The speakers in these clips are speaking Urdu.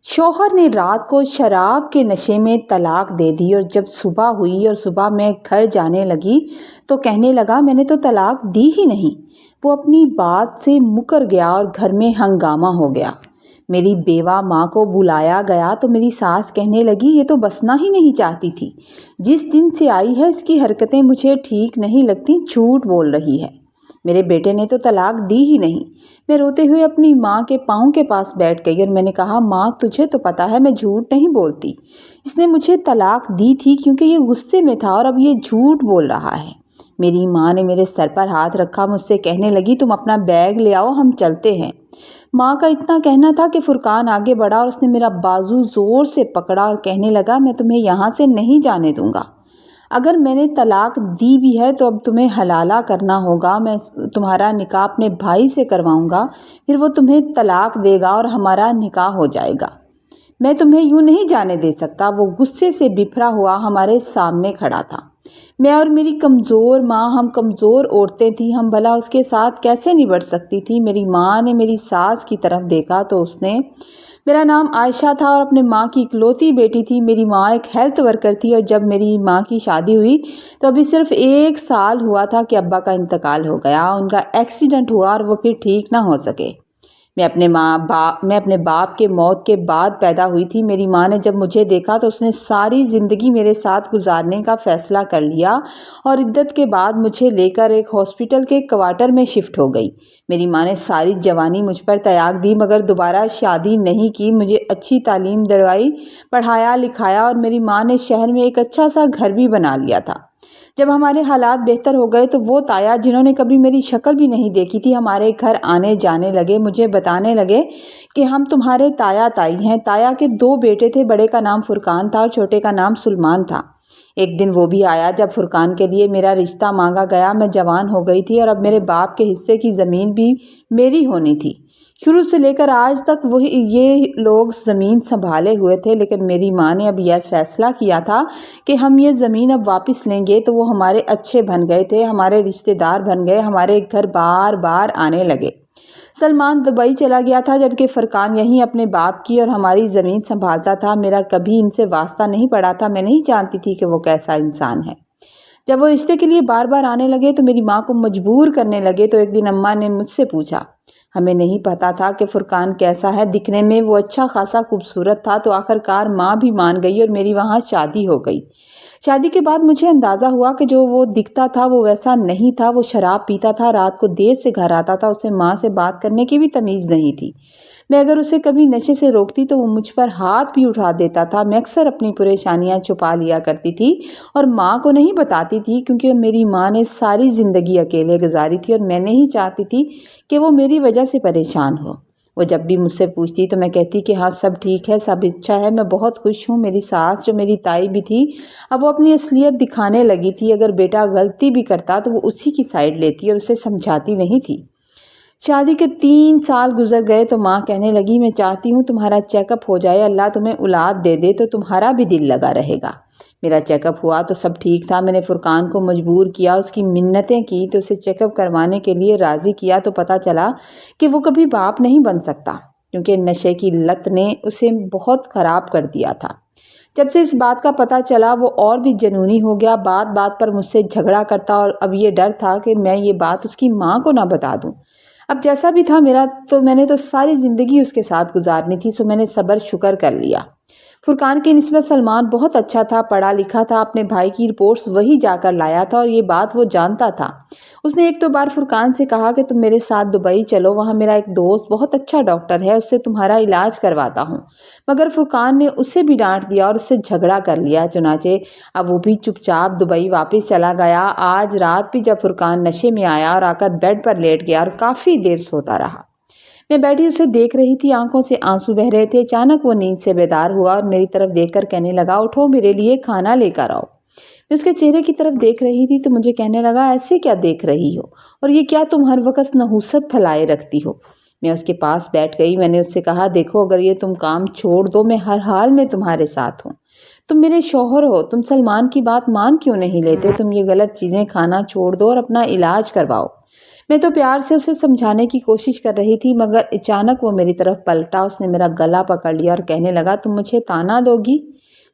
شوہر نے رات کو شراب کے نشے میں طلاق دے دی اور جب صبح ہوئی اور صبح میں گھر جانے لگی تو کہنے لگا میں نے تو طلاق دی ہی نہیں۔ وہ اپنی بات سے مکر گیا اور گھر میں ہنگامہ ہو گیا۔ میری بیوہ ماں کو بلایا گیا تو میری ساس کہنے لگی یہ تو بسنا ہی نہیں چاہتی تھی، جس دن سے آئی ہے اس کی حرکتیں مجھے ٹھیک نہیں لگتی، جھوٹ بول رہی ہے، میرے بیٹے نے تو طلاق دی ہی نہیں۔ میں روتے ہوئے اپنی ماں کے پاؤں کے پاس بیٹھ گئی اور میں نے کہا ماں تجھے تو پتا ہے میں جھوٹ نہیں بولتی، اس نے مجھے طلاق دی تھی کیونکہ یہ غصے میں تھا اور اب یہ جھوٹ بول رہا ہے۔ میری ماں نے میرے سر پر ہاتھ رکھا، مجھ سے کہنے لگی تم اپنا بیگ لے آؤ ہم چلتے ہیں۔ ماں کا اتنا کہنا تھا کہ فرقان آگے بڑھا اور اس نے میرا بازو زور سے پکڑا اور کہنے لگا میں تمہیں یہاں سے نہیں جانے دوں گا، اگر میں نے طلاق دی بھی ہے تو اب تمہیں حلالہ کرنا ہوگا، میں تمہارا نکاح اپنے بھائی سے کرواؤں گا، پھر وہ تمہیں طلاق دے گا اور ہمارا نکاح ہو جائے گا، میں تمہیں یوں نہیں جانے دے سکتا۔ وہ غصے سے بفرا ہوا ہمارے سامنے کھڑا تھا۔ میں اور میری کمزور ماں، ہم کمزور عورتیں تھیں، ہم بھلا اس کے ساتھ کیسے نبٹ سکتی تھی۔ میری ماں نے میری ساس کی طرف دیکھا تو اس نے، میرا نام عائشہ تھا اور اپنے ماں کی اکلوتی بیٹی تھی، میری ماں ایک ہیلتھ ورکر تھی اور جب میری ماں کی شادی ہوئی تو ابھی صرف 1 سال ہوا تھا کہ ابا کا انتقال ہو گیا، ان کا ایکسیڈنٹ ہوا اور وہ پھر ٹھیک نہ ہو سکے۔ میں اپنے باپ کے موت کے بعد پیدا ہوئی تھی۔ میری ماں نے جب مجھے دیکھا تو اس نے ساری زندگی میرے ساتھ گزارنے کا فیصلہ کر لیا اور عدت کے بعد مجھے لے کر ایک ہاسپٹل کے کوارٹر میں شفٹ ہو گئی۔ میری ماں نے ساری جوانی مجھ پر تیاگ دی مگر دوبارہ شادی نہیں کی، مجھے اچھی تعلیم دلوائی، پڑھایا لکھایا اور میری ماں نے شہر میں ایک اچھا سا گھر بھی بنا لیا تھا۔ جب ہمارے حالات بہتر ہو گئے تو وہ تایا جنہوں نے کبھی میری شکل بھی نہیں دیکھی تھی ہمارے گھر آنے جانے لگے، مجھے بتانے لگے کہ ہم تمہارے تایا تائی ہیں۔ تایا کے 2 بیٹے تھے، بڑے کا نام فرقان تھا اور چھوٹے کا نام سلمان تھا۔ ایک دن وہ بھی آیا جب فرقان کے لیے میرا رشتہ مانگا گیا، میں جوان ہو گئی تھی اور اب میرے باپ کے حصے کی زمین بھی میری ہونی تھی۔ شروع سے لے کر آج تک یہ لوگ زمین سنبھالے ہوئے تھے، لیکن میری ماں نے اب یہ فیصلہ کیا تھا کہ ہم یہ زمین اب واپس لیں گے تو وہ ہمارے اچھے بن گئے تھے، ہمارے رشتہ دار بن گئے، ہمارے گھر بار بار آنے لگے۔ سلمان دبئی چلا گیا تھا جبکہ فرقان یہیں اپنے باپ کی اور ہماری زمین سنبھالتا تھا۔ میرا کبھی ان سے واسطہ نہیں پڑا تھا، میں نہیں جانتی تھی کہ وہ کیسا انسان ہے۔ جب وہ رشتے کے لیے بار بار آنے لگے تو میری ماں کو مجبور کرنے لگے تو ایک دن اماں نے مجھ سے پوچھا، ہمیں نہیں پتا تھا کہ فرقان کیسا ہے، دکھنے میں وہ اچھا خاصا خوبصورت تھا تو آخر کار ماں بھی مان گئی اور میری وہاں شادی ہو گئی۔ شادی کے بعد مجھے اندازہ ہوا کہ جو وہ دکھتا تھا وہ ویسا نہیں تھا، وہ شراب پیتا تھا، رات کو دیر سے گھر آتا تھا، اسے ماں سے بات کرنے کی بھی تمیز نہیں تھی۔ میں اگر اسے کبھی نشے سے روکتی تو وہ مجھ پر ہاتھ بھی اٹھا دیتا تھا۔ میں اکثر اپنی پریشانیاں چھپا لیا کرتی تھی اور ماں کو نہیں بتاتی تھی کیونکہ میری ماں نے ساری زندگی اکیلے گزاری تھی اور میں نہیں چاہتی تھی کہ وہ میری وجہ سے پریشان ہو۔ وہ جب بھی مجھ سے پوچھتی تو میں کہتی کہ ہاں سب ٹھیک ہے، سب اچھا ہے، میں بہت خوش ہوں۔ میری ساس جو میری تائی بھی تھی اب وہ اپنی اصلیت دکھانے لگی تھی، اگر بیٹا غلطی بھی کرتا تو وہ اسی کی سائیڈ لیتی اور اسے سمجھاتی نہیں تھی۔ شادی کے 3 سال گزر گئے تو ماں کہنے لگی میں چاہتی ہوں تمہارا چیک اپ ہو جائے، اللہ تمہیں اولاد دے دے تو تمہارا بھی دل لگا رہے گا۔ میرا چیک اپ ہوا تو سب ٹھیک تھا۔ میں نے فرقان کو مجبور کیا، اس کی منتیں کی تو اسے چیک اپ کروانے کے لیے راضی کیا تو پتہ چلا کہ وہ کبھی باپ نہیں بن سکتا کیونکہ نشے کی لت نے اسے بہت خراب کر دیا تھا۔ جب سے اس بات کا پتہ چلا وہ اور بھی جنونی ہو گیا، بات بات پر مجھ سے جھگڑا کرتا اور اب یہ ڈر تھا کہ میں یہ بات اس کی ماں کو نہ بتا دوں۔ اب جیسا بھی تھا میں نے تو ساری زندگی اس کے ساتھ گزارنی تھی، سو میں نے صبر شکر کر لیا۔ فرقان کی نسبت سلمان بہت اچھا تھا، پڑھا لکھا تھا، اپنے بھائی کی رپورٹس وہی جا کر لایا تھا اور یہ بات وہ جانتا تھا۔ اس نے 1-2 بار فرقان سے کہا کہ تم میرے ساتھ دبئی چلو، وہاں میرا ایک دوست بہت اچھا ڈاکٹر ہے، اس سے تمہارا علاج کرواتا ہوں، مگر فرقان نے اسے بھی ڈانٹ دیا اور اس سے جھگڑا کر لیا، چنانچہ اب وہ بھی چپ چاپ دبئی واپس چلا گیا۔ آج رات بھی جب فرقان نشے میں آیا اور آ کر بیڈ پر لیٹ گیا اور کافی دیر سوتا رہا، میں بیٹھی اسے دیکھ رہی تھی، آنکھوں سے آنسو بہہ رہے تھے۔ اچانک وہ نیند سے بیدار ہوا اور میری طرف دیکھ کر کہنے لگا اٹھو میرے لیے کھانا لے کر آؤ۔ میں اس کے چہرے کی طرف دیکھ رہی تھی تو مجھے کہنے لگا ایسے کیا دیکھ رہی ہو اور یہ کیا تم ہر وقت نحوست پھیلائے رکھتی ہو۔ میں اس کے پاس بیٹھ گئی، میں نے اس سے کہا دیکھو اگر یہ تم کام چھوڑ دو میں ہر حال میں تمہارے ساتھ ہوں، تم میرے شوہر ہو، تم سلمان کی بات مان کیوں نہیں لیتے، تم یہ غلط چیزیں کھانا چھوڑ دو اور اپنا علاج کرواؤ۔ میں تو پیار سے اسے سمجھانے کی کوشش کر رہی تھی مگر اچانک وہ میری طرف پلٹا، اس نے میرا گلا پکڑ لیا اور کہنے لگا تم مجھے طعنہ دو گی؟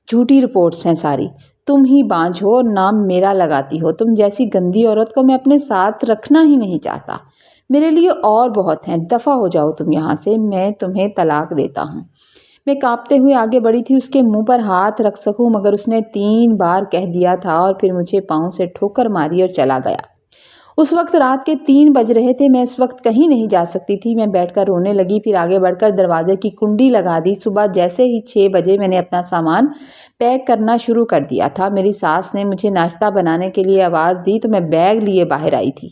جھوٹی رپورٹس ہیں ساری، تم ہی بانجھ ہو اور نام میرا لگاتی ہو، تم جیسی گندی عورت کو میں اپنے ساتھ رکھنا ہی نہیں چاہتا، میرے لیے اور بہت ہیں، دفع ہو جاؤ تم یہاں سے، میں تمہیں طلاق دیتا ہوں۔ میں کانپتے ہوئے آگے بڑھی تھی اس کے منہ پر ہاتھ رکھ سکوں مگر اس نے 3 بار کہہ دیا تھا اور پھر مجھے پاؤں سے ٹھوکر ماری اور چلا گیا۔ اس وقت رات کے 3 بج رہے تھے، میں اس وقت کہیں نہیں جا سکتی تھی۔ میں بیٹھ کر رونے لگی، پھر آگے بڑھ کر دروازے کی کنڈی لگا دی۔ صبح جیسے ہی 6 بجے میں نے اپنا سامان پیک کرنا شروع کر دیا تھا۔ میری ساس نے مجھے ناشتہ بنانے کے لیے آواز دی تو میں بیگ لیے باہر آئی تھی۔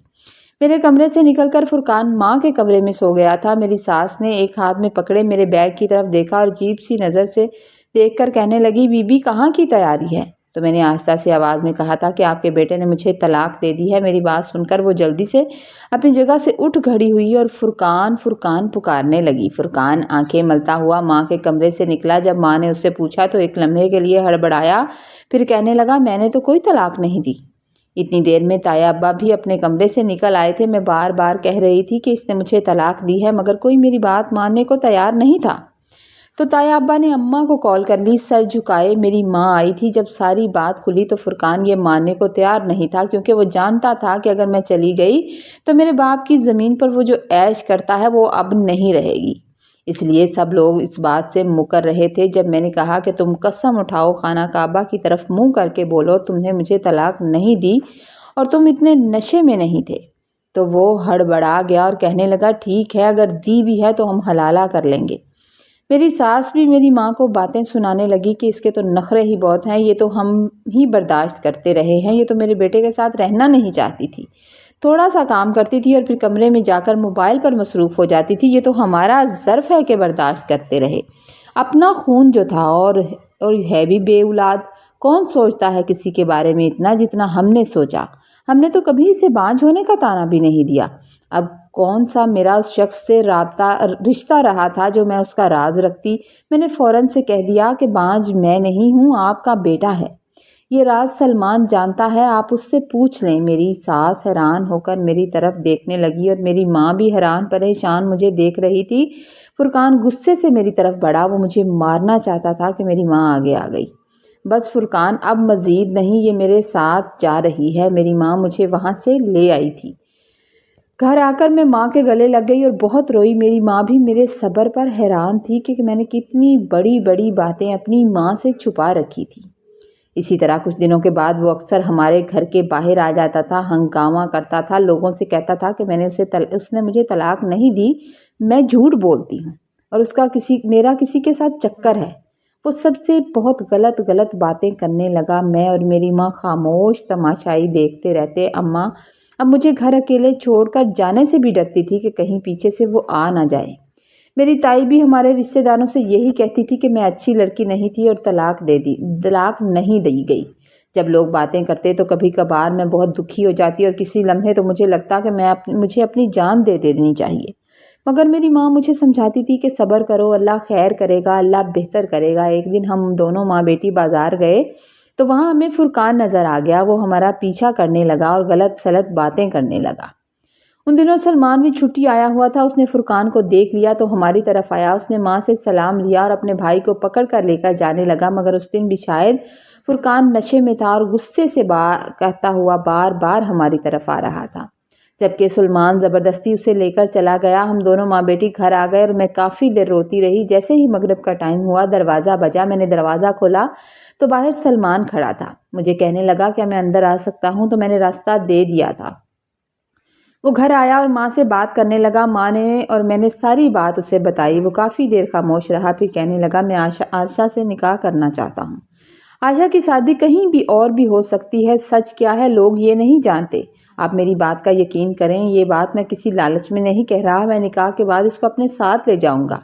میرے کمرے سے نکل کر فرقان ماں کے کمرے میں سو گیا تھا۔ میری ساس نے ایک ہاتھ میں پکڑے میرے بیگ کی طرف دیکھا اور عجیب سی نظر سے دیکھ کر کہنے لگی بی بی کہاں کی تیاری ہے؟ تو میں نے آہستہ سی آواز میں کہا تھا کہ آپ کے بیٹے نے مجھے طلاق دے دی ہے۔ میری بات سن کر وہ جلدی سے اپنی جگہ سے اٹھ کھڑی ہوئی اور فرقان فرقان پکارنے لگی۔ فرقان آنکھیں ملتا ہوا ماں کے کمرے سے نکلا۔ جب ماں نے اس سے پوچھا تو ایک لمحے کے لیے ہڑبڑایا، پھر کہنے لگا میں نے تو کوئی طلاق نہیں دی۔ اتنی دیر میں تایا ابا بھی اپنے کمرے سے نکل آئے تھے۔ میں بار بار کہہ رہی تھی کہ اس نے مجھے طلاق دی ہے مگر کوئی میری بات ماننے کو تیار نہیں تھا۔ تو تایا ابا نے اماں کو کال کر لی۔ سر جھکائے میری ماں آئی تھی۔ جب ساری بات کھلی تو فرقان یہ ماننے کو تیار نہیں تھا کیونکہ وہ جانتا تھا کہ اگر میں چلی گئی تو میرے باپ کی زمین پر وہ جو عیش کرتا ہے وہ اب نہیں رہے گی۔ اس لیے سب لوگ اس بات سے مکر رہے تھے۔ جب میں نے کہا کہ تم قسم اٹھاؤ خانہ کعبہ کی طرف منہ کر کے بولو تم نے مجھے طلاق نہیں دی اور تم اتنے نشے میں نہیں تھے، تو وہ ہڑبڑا گیا اور کہنے لگا ٹھیک ہے اگر دی بھی ہے تو ہم حلالہ کر لیں گے۔ میری ساس بھی میری ماں کو باتیں سنانے لگی کہ اس کے تو نخرے ہی بہت ہیں، یہ تو ہم ہی برداشت کرتے رہے ہیں، یہ تو میرے بیٹے کے ساتھ رہنا نہیں چاہتی تھی، تھوڑا سا کام کرتی تھی اور پھر کمرے میں جا کر موبائل پر مصروف ہو جاتی تھی، یہ تو ہمارا ظرف ہے کہ برداشت کرتے رہے۔ اپنا خون جو تھا اور ہے بھی بے اولاد، کون سوچتا ہے کسی کے بارے میں اتنا جتنا ہم نے سوچا؟ ہم نے تو کبھی اسے بانجھ ہونے کا طعنہ بھی نہیں دیا۔ اب کون سا میرا اس شخص سے رشتہ رہا تھا جو میں اس کا راز رکھتی؟ میں نے فوراً سے کہہ دیا کہ بانجھ میں نہیں ہوں، آپ کا بیٹا ہے، یہ راز سلمان جانتا ہے، آپ اس سے پوچھ لیں۔ میری ساس حیران ہو کر میری طرف دیکھنے لگی اور میری ماں بھی حیران پریشان مجھے دیکھ رہی تھی۔ فرقان غصے سے میری طرف بڑھا، وہ مجھے مارنا چاہتا تھا کہ میری ماں آگے آ گئی۔ بس فرقان اب مزید نہیں، یہ میرے ساتھ جا رہی ہے۔ میری ماں مجھے وہاں سے لے آئی تھی۔ گھر آ کر میں ماں کے گلے لگ گئی اور بہت روئی۔ میری ماں بھی میرے صبر پر حیران تھی کہ میں نے کتنی بڑی بڑی باتیں اپنی ماں سے چھپا رکھی تھی۔ اسی طرح کچھ دنوں کے بعد وہ اکثر ہمارے گھر کے باہر آ جاتا تھا، ہنگامہ کرتا تھا، لوگوں سے کہتا تھا کہ اس نے مجھے طلاق نہیں دی، میں جھوٹ بولتی ہوں اور میرا کسی کے ساتھ چکر ہے۔ وہ سب سے بہت غلط باتیں کرنے لگا۔ میں اور میری ماں خاموش تماشائی دیکھتے رہتے۔ اماں اب مجھے گھر اکیلے چھوڑ کر جانے سے بھی ڈرتی تھی کہ کہیں پیچھے سے وہ آ نہ جائے۔ میری تائی بھی ہمارے رشتہ داروں سے یہی کہتی تھی کہ میں اچھی لڑکی نہیں تھی اور طلاق نہیں دی گئی۔ جب لوگ باتیں کرتے تو کبھی کبھار میں بہت دکھی ہو جاتی اور کسی لمحے تو مجھے لگتا کہ مجھے اپنی جان دے دینی چاہیے، مگر میری ماں مجھے سمجھاتی تھی کہ صبر کرو، اللہ خیر کرے گا، اللہ بہتر کرے گا۔ ایک دن ہم دونوں ماں بیٹی بازار گئے تو وہاں ہمیں فرقان نظر آ گیا۔ وہ ہمارا پیچھا کرنے لگا اور غلط سلط باتیں کرنے لگا۔ ان دنوں سلمان بھی چھٹی آیا ہوا تھا۔ اس نے فرقان کو دیکھ لیا تو ہماری طرف آیا، اس نے ماں سے سلام لیا اور اپنے بھائی کو پکڑ کر لے کر جانے لگا، مگر اس دن بھی شاید فرقان نشے میں تھا اور غصے سے کہتا ہوا بار بار ہماری طرف آ رہا تھا، جبکہ سلمان زبردستی اسے لے کر چلا گیا۔ ہم دونوں ماں بیٹی گھر آ گئے اور میں کافی دیر روتی رہی۔ جیسے ہی مغرب کا ٹائم ہوا دروازہ بجا، میں نے دروازہ کھولا تو باہر سلمان کھڑا تھا۔ مجھے کہنے لگا کیا میں اندر آ سکتا ہوں؟ تو میں نے راستہ دے دیا تھا۔ وہ گھر آیا اور ماں سے بات کرنے لگا۔ ماں نے اور میں نے ساری بات اسے بتائی۔ وہ کافی دیر خاموش رہا، پھر کہنے لگا میں عائشہ سے نکاح کرنا چاہتا ہوں۔ عائشہ کی شادی کہیں بھی اور بھی ہو سکتی ہے، سچ کیا ہے لوگ یہ نہیں جانتے۔ آپ میری بات کا یقین کریں، یہ بات میں کسی لالچ میں نہیں کہہ رہا، میں نکاح کے بعد اس کو اپنے ساتھ لے جاؤں گا۔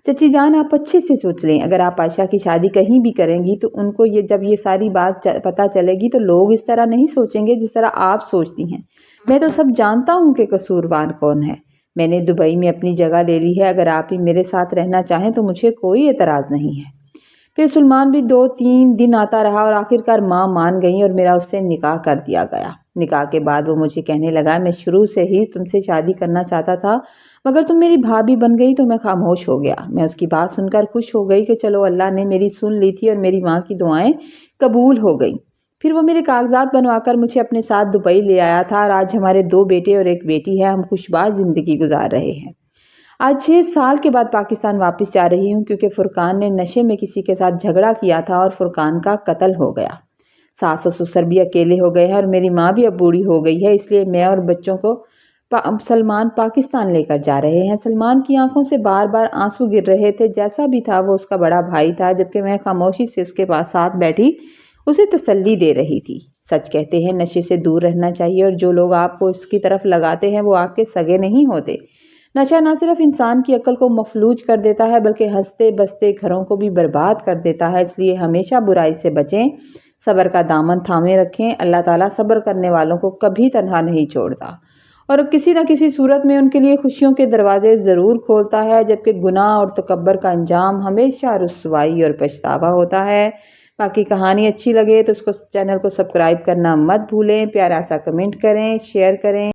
چچی جان آپ اچھے سے سوچ لیں، اگر آپ عائشہ کی شادی کہیں بھی کریں گی تو ان کو جب یہ ساری بات پتہ چلے گی تو لوگ اس طرح نہیں سوچیں گے جس طرح آپ سوچتی ہیں۔ میں تو سب جانتا ہوں کہ قصوروار کون ہے۔ میں نے دبئی میں اپنی جگہ لے لی ہے، اگر آپ ہی میرے ساتھ رہنا چاہیں تو مجھے کوئی اعتراض نہیں ہے۔ پھر سلمان بھی 2-3 دن آتا رہا اور آخرکار ماں مان گئی اور میرا اس سے نکاح کر دیا گیا۔ نکاح کے بعد وہ مجھے کہنے لگا، میں شروع سے ہی تم سے شادی کرنا چاہتا تھا، مگر تم میری بھابھی بن گئی تو میں خاموش ہو گیا۔ میں اس کی بات سن کر خوش ہو گئی کہ چلو اللہ نے میری سن لی تھی اور میری ماں کی دعائیں قبول ہو گئیں۔ پھر وہ میرے کاغذات بنوا کر مجھے اپنے ساتھ دبئی لے آیا تھا اور آج ہمارے 2 بیٹے اور 1 بیٹی ہے۔ ہم خوشباش زندگی گزار رہے ہیں۔ آج 6 سال کے بعد پاکستان واپس جا رہی ہوں کیونکہ فرقان نے نشے میں کسی کے ساتھ جھگڑا کیا تھا اور فرقان کا قتل ہو گیا۔ ساس اور سسر بھی اکیلے ہو گئے ہیں اور میری ماں بھی اب بوڑھی ہو گئی ہے، اس لیے میں اور بچوں کو سلمان پاکستان لے کر جا رہے ہیں۔ سلمان کی آنکھوں سے بار بار آنسو گر رہے تھے۔ جیسا بھی تھا وہ اس کا بڑا بھائی تھا، جبکہ میں خاموشی سے اس کے پاس ساتھ بیٹھی اسے تسلی دے رہی تھی۔ سچ کہتے ہیں نشے سے دور رہنا چاہیے اور جو لوگ آپ کو اس کی طرف لگاتے ہیں وہ آپ کے سگے نہیں ہوتے۔ نشہ نہ صرف انسان کی عقل کو مفلوج کر دیتا ہے بلکہ ہنستے بستے گھروں کو بھی برباد کر دیتا ہے، اس لیے ہمیشہ برائی سے بچیں، صبر کا دامن تھامے رکھیں۔ اللہ تعالیٰ صبر کرنے والوں کو کبھی تنہا نہیں چھوڑتا اور کسی نہ کسی صورت میں ان کے لیے خوشیوں کے دروازے ضرور کھولتا ہے، جبکہ گناہ اور تکبر کا انجام ہمیشہ رسوائی اور پچھتاوا ہوتا ہے۔ باقی کہانی اچھی لگے تو چینل کو سبسکرائب کرنا مت بھولیں، پیارا سا کمنٹ کریں، شیئر کریں۔